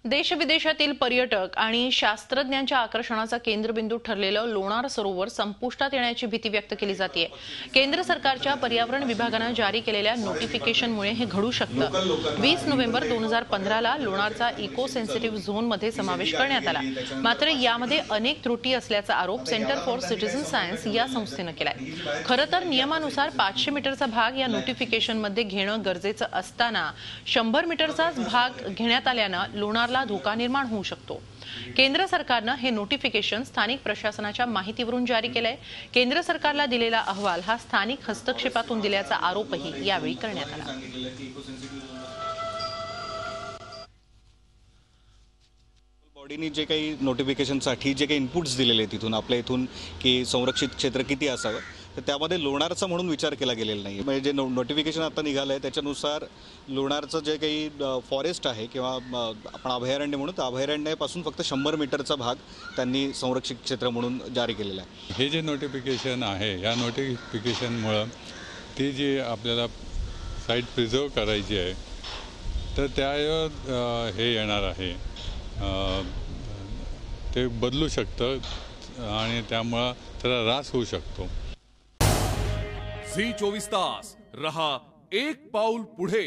देशविदेशातील पर्यटक आणि शास्त्रज्ञांच्या आकर्षणाचा केंद्रबिंदू ठरलेलं लोणार सरोवर संपुष्टात येण्याची भीती व्यक्त केली जाते। केंद्र सरकारच्या पर्यावरण विभागाने जारी केलेल्या नोटिफिकेशनमुळे हे घडू शकतं। 20 नोव्हेंबर 2015 ला लोणारचा इको सेन्सिटिव्ह झोनमध्ये समावेश करण्यात आला। मात्र यामध्ये अनेक त्रुटी असल्याचा आरोप सेंटर फॉर सिटीझन सायन्स या संस्थेने केलाय। खरं तर नियमानुसार 500 मीटरचा भाग या नोटिफिकेशनमध्ये घेणं गरजेचं असताना 100 मीटरचाच भाग घेण्यात आल्यानं लोणार धोका निर्माण होऊ शकतो। केंद्र सरकारने हे नोटिफिकेशन स्थानिक प्रशासनाच्या माहितीवरून जारी केलंय। केंद्र सरकारला दिलेला अहवाल हा स्थानिक हस्तक्षेपातून दिल्याचा आरोपही यावेळी करण्यात आला। बॉडीने जे काही नोटिफिकेशनसाठी जे काही इनपुट्स दिलेले तिथून आपल्या इथून की संरक्षित क्षेत्र किती असावं, तर त्यामध्ये लोणारचा म्हणून विचार केला गेलेला नाही। म्हणजे जे नोटिफिकेशन आता निघालं आहे त्याच्यानुसार लोणारचं जे काही फॉरेस्ट आहे किंवा आपण अभयारण्य म्हणू, तर अभयारण्यापासून फक्त 100 मीटरचा भाग त्यांनी संरक्षित क्षेत्र म्हणून जारी केलेला आहे। हे जे नोटिफिकेशन आहे या नोटिफिकेशनमुळे ती जी आपल्याला साईट प्रिझर्व करायची आहे तर त्या हे येणार आहे, ते बदलू शकतं आणि त्यामुळे त्याला ऱ्हास होऊ शकतो। झी 24 तास रहा एक पाऊल पुढे।